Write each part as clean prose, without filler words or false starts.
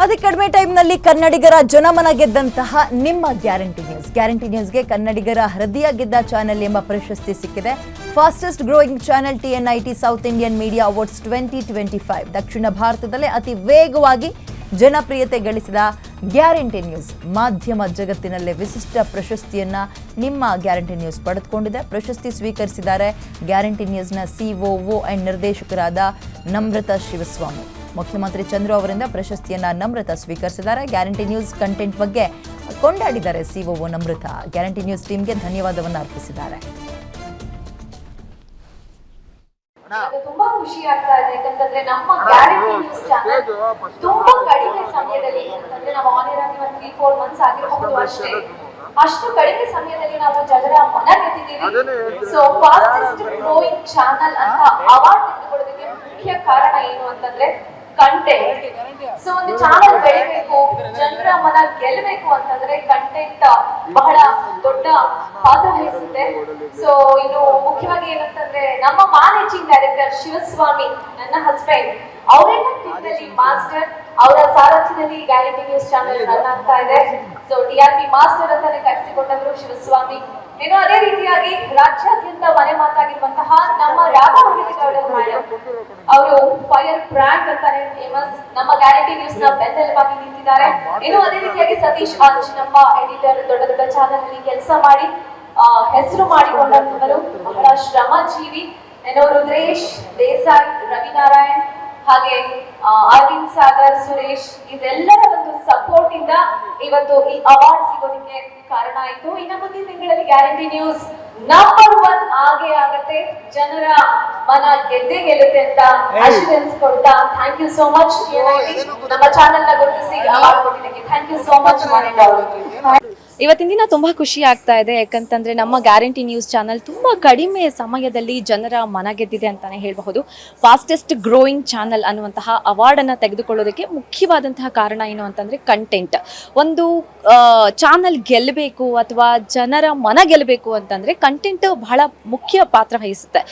ಅತಿ ಕಡಿಮೆ ಟೈಮ್ನಲ್ಲಿ ಕನ್ನಡಿಗರ ಜನಮನ ಗೆದ್ದಂತಹ ನಿಮ್ಮ ಗ್ಯಾರಂಟಿ ನ್ಯೂಸ್ಗೆ ಕನ್ನಡಿಗರ ಹೃದಯ ಗೆದ್ದ ಚಾನೆಲ್ ಎಂಬ ಪ್ರಶಸ್ತಿ ಸಿಕ್ಕಿದೆ. Fastest growing channel TNIT south Indian media awards 2025 ದಕ್ಷಿಣ ಭಾರತದಲ್ಲೇ ಅತಿ ವೇಗವಾಗಿ ಜನಪ್ರಿಯತೆ ಗಳಿಸಿದ ಗ್ಯಾರಂಟಿ ನ್ಯೂಸ್ ಮಾಧ್ಯಮ ಜಗತ್ತಿನಲ್ಲೇ ವಿಶಿಷ್ಟ ಪ್ರಶಸ್ತಿಯನ್ನ ನಿಮ್ಮ ಗ್ಯಾರಂಟಿ ನ್ಯೂಸ್ ಪಡೆದುಕೊಂಡಿದೆ. ಪ್ರಶಸ್ತಿ ಸ್ವೀಕರಿಸಿದ್ದಾರೆ ಗ್ಯಾರಂಟಿ ನ್ಯೂಸ್ನ COO ಅಂಡ್ ನಿರ್ದೇಶಕರಾದ ನಮ್ರತಾ ಶಿವಸ್ವಾಮಿ. ಮುಖ್ಯಮಂತ್ರಿ ಚಂದ್ರು ಅವರಿಂದ ಪ್ರಶಸ್ತಿಯನ್ನ ನಮ್ರತಾ ಸ್ವೀಕರಿಸಿದ್ದಾರೆ. ಗ್ಯಾರಂಟಿ ನ್ಯೂಸ್ ಕಂಟೆಂಟ್ ಬಗ್ಗೆ ಕೊಂಡಾಡಿದ್ದಾರೆ COO ನಮ್ರತಾ. ಗ್ಯಾರಂಟಿ ನ್ಯೂಸ್ ಟೀಮ್ಗೆ ಧನ್ಯವಾದವನ್ನು ಅರ್ಪಿಸಿದ್ದಾರೆ. ತುಂಬಾ ಖುಷಿ ಆಗ್ತಾ ಇದೆ ಯಾಕಂತಂದ್ರೆ ನಮ್ಮ ಗ್ಯಾರಂಟಿ ನ್ಯೂಸ್ ಚಾನೆಲ್ ತುಂಬಾ ಕಡಿಮೆ ಸಮಯದಲ್ಲಿ ಅಂತಂದ್ರೆ ನಾವು ಆನ್ ಏರ್ ಆಗಿ 3-4 ಮಂತ್ಸ್ ಆಗಿರಬಹುದು ಅಷ್ಟು ಕಡಿಮೆ ಸಮಯದಲ್ಲಿ ನಾವು ಜನರ ಮನ ಗೆದ್ದಿದ್ದೀವಿ. ಸೊ ಫಾಸ್ಟೆಸ್ಟ್ ಗ್ರೋಯಿಂಗ್ ಚಾನೆಲ್ ಅಂತ ಅವಾರ್ಡ್ ತೆಗೆದುಕೊಳ್ಳೋದಕ್ಕೆ ಮುಖ್ಯ ಕಾರಣ ಏನು ಅಂತಂದ್ರೆ ಕಂಟೆಂಟ್. ಸೊ ಒಂದು ಚಾನಲ್ ಬೆಳಿಬೇಕು, ಜನರ ಮನ ಗೆಲ್ಲಬೇಕು ಅಂತಂದ್ರೆ ಕಂಟೆಂಟ್ ಬಹಳ ದೊಡ್ಡ ಪಾತ್ರ ವಹಿಸುತ್ತೆ. ಸೊ ಇನ್ನು ಮುಖ್ಯವಾಗಿ ಏನಂತಂದ್ರೆ ನಮ್ಮ ಮ್ಯಾನೇಜಿಂಗ್ ಡೈರೆಕ್ಟರ್ ಶಿವಸ್ವಾಮಿ, ನನ್ನ ಹಸ್ಬೆಂಡ್, ಅವರೇ ಕಂಟೆಂಟ್ ಮಾಸ್ಟರ್. ಅವರ ಸಾರಥ್ಯದಲ್ಲಿ ಗ್ಯಾರಂಟಿ ನ್ಯೂಸ್ ಚಾನೆಲ್ ರನ್ ಆಗ್ತಾ ಇದೆ. ಸೊ TRP ಮಾಸ್ಟರ್ ಅಂತಾನೆ ಕರೆಸಿಕೊಂಡವರು ಶಿವಸ್ವಾಮಿ. ಇನ್ನು ಅದೇ ರೀತಿಯಾಗಿ ರಾಜ್ಯಾದ್ಯಂತ ಮನೆ ಮಾತಾಗಿರುವಂತಹ ನಮ್ಮ ರಾಧಾ ಹಿರೇಗೌಡರ್ ಮೇಡಮ್, ಅವರು ಫೈರ್ ಬ್ರ್ಯಾಂಡ್ ಅಂತಾನೆ ಫೇಮಸ್. ನಮ್ಮ ಗ್ಯಾರಂಟಿ ನ್ಯೂಸ್ ನ ಬೆನ್ನೆಲುಬಾಗಿ ನಿಂತಿದ್ದಾರೆ. ಇನ್ನು ಅದೇ ರೀತಿಯಾಗಿ ಸತೀಶ್ ಅಂಚ್, ನಮ್ಮ ಎಡಿಟರ್, ದೊಡ್ಡ ದೊಡ್ಡ ಚಾನೆಲ್ ಅಲ್ಲಿ ಕೆಲಸ ಮಾಡಿ ಹೆಸರು ಮಾಡಿಕೊಂಡವರು, ಬಹಳ ಶ್ರಮಜೀವಿ. ಇನ್ನು ರುದ್ರೇಶ್ ದೇಸಾಯಿ, ರವಿನಾರಾಯಣ್, ಹಾಗೆ ಅರವಿಂದ್ ಸಾಗರ್, ಸುರೇಶ್, ಇವರೆಲ್ಲರ ಒಂದು ಸಪೋರ್ಟ್ ಇಂದ ಇವತ್ತು ಈ ಅವಾರ್ಡ್ ಸಿಗೋದಕ್ಕೆ ಕಾರಣ ಆಯ್ತು. ಇನ್ನು ಮುಂದಿನ ತಿಂಗಳಲ್ಲಿ ಗ್ಯಾರಂಟಿ ನ್ಯೂಸ್ ನಂಬರ್ 1 ಆಗತ್ತೆ, ಜನರ ಮನ ಗೆದ್ದೇ ಗೆಲ್ಲುತ್ತೆ ಅಂತ ಅಶ್ಯೂರೆನ್ಸ್ ಕೊಡ್ತಾ ಥ್ಯಾಂಕ್ ಯು ಸೋ ಮಚ್. ನಮ್ಮ ಚಾನೆಲ್ ನ ಗುರುತಿಸಿ ಅವಾರ್ಡ್ ಕೊಟ್ಟಿದ್ದಕ್ಕೆ ಥ್ಯಾಂಕ್ ಯು ಸೋ ಮಚ್. ಇವತ್ತಿನ ದಿನ ತುಂಬ ಖುಷಿ ಆಗ್ತಾ ಇದೆ ಯಾಕಂತಂದರೆ ನಮ್ಮ ಗ್ಯಾರಂಟಿ ನ್ಯೂಸ್ ಚಾನಲ್ ತುಂಬ ಕಡಿಮೆ ಸಮಯದಲ್ಲಿ ಜನರ ಮನ ಗೆದ್ದಿದೆ ಅಂತಲೇ ಹೇಳಬಹುದು. ಫಾಸ್ಟೆಸ್ಟ್ ಗ್ರೋಯಿಂಗ್ ಚಾನಲ್ ಅನ್ನುವಂತಹ ಅವಾರ್ಡನ್ನು ತೆಗೆದುಕೊಳ್ಳೋದಕ್ಕೆ ಮುಖ್ಯವಾದಂತಹ ಕಾರಣ ಏನು ಅಂತಂದರೆ ಕಂಟೆಂಟ್. ಒಂದು ಚಾನಲ್ ಗೆಲ್ಲಬೇಕು ಅಥವಾ ಜನರ ಮನ ಗೆಲ್ಲಬೇಕು ಅಂತಂದರೆ ಕಂಟೆಂಟ್ ಬಹಳ ಮುಖ್ಯ ಪಾತ್ರ ವಹಿಸುತ್ತೆ.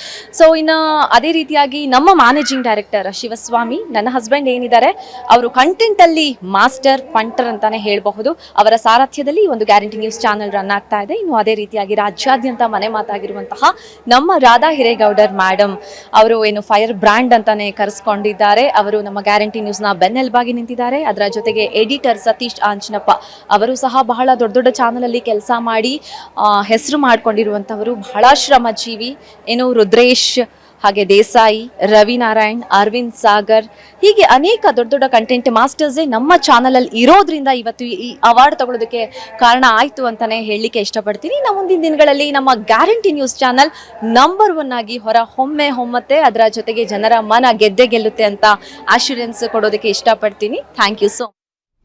ಸೊ ಇನ್ನು ಅದೇ ರೀತಿಯಾಗಿ ನಮ್ಮ ಮ್ಯಾನೇಜಿಂಗ್ ಡೈರೆಕ್ಟರ್ ಶಿವಸ್ವಾಮಿ, ನನ್ನ ಹಸ್ಬೆಂಡ್ ಏನಿದ್ದಾರೆ, ಅವರು ಕಂಟೆಂಟಲ್ಲಿ ಮಾಸ್ಟರ್ ಪಂಟರ್ ಅಂತಲೇ ಹೇಳಬಹುದು. ಅವರ ಸಾರಥ್ಯದಲ್ಲಿ ಒಂದು ಗ್ಯಾರಂಟಿ ನ್ಯೂಸ್ ಚಾನೆಲ್ ರನ್ ಆಗ್ತಾ ಇದೆ. ಇನ್ನು ಅದೇ ರೀತಿಯಾಗಿ ರಾಜ್ಯಾದ್ಯಂತ ಮನೆ ಮಾತಾಗಿರುವಂತಹ ನಮ್ಮ ರಾಧಾ ಹಿರೇಗೌಡರ್ ಮೇಡಮ್, ಅವರು ಏನು ಫೈರ್ ಬ್ರ್ಯಾಂಡ್ ಅಂತಾನೆ ಕರೆಸ್ಕೊಂಡಿದ್ದಾರೆ. ಅವರು ನಮ್ಮ ಗ್ಯಾರಂಟಿ ನ್ಯೂಸ್ನ ಬೆನ್ನೆಲುಬಾಗಿ ನಿಂತಿದ್ದಾರೆ. ಅದರ ಜೊತೆಗೆ ಎಡಿಟರ್ ಸತೀಶ್ ಆಂಜನಪ್ಪ, ಅವರು ಸಹ ಬಹಳ ದೊಡ್ಡ ದೊಡ್ಡ ಚಾನಲ್ ಅಲ್ಲಿ ಕೆಲಸ ಮಾಡಿ ಹೆಸರು ಮಾಡ್ಕೊಂಡಿರುವಂತವರು, ಬಹಳ ಶ್ರಮಜೀವಿ. ಏನು ರುದ್ರೇಶ್, ಹಾಗೆ ದೇಸಾಯಿ, ರವಿನಾರಾಯಣ್, ಅರವಿಂದ್ ಸಾಗರ್, ಹೀಗೆ ಅನೇಕ ದೊಡ್ಡ ದೊಡ್ಡ ಕಂಟೆಂಟ್ ಮಾಸ್ಟರ್ಸೇ ನಮ್ಮ ಚಾನಲಲ್ಲಿ ಇರೋದ್ರಿಂದ ಇವತ್ತು ಈ ಅವಾರ್ಡ್ ತಗೊಳ್ಳೋದಕ್ಕೆ ಕಾರಣ ಆಯಿತು ಅಂತಾನೆ ಹೇಳಲಿಕ್ಕೆ ಇಷ್ಟಪಡ್ತೀನಿ. ಇನ್ನು ಮುಂದಿನ ದಿನಗಳಲ್ಲಿ ನಮ್ಮ ಗ್ಯಾರಂಟಿ ನ್ಯೂಸ್ ಚಾನಲ್ ನಂಬರ್ 1 ಆಗಿ ಹೊಮ್ಮತ್ತೆ. ಅದರ ಜೊತೆಗೆ ಜನರ ಮನ ಗೆದ್ದೇ ಗೆಲ್ಲುತ್ತೆ ಅಂತ ಅಶ್ಯೂರೆನ್ಸ್ ಕೊಡೋದಕ್ಕೆ ಇಷ್ಟಪಡ್ತೀನಿ. Thank you so much.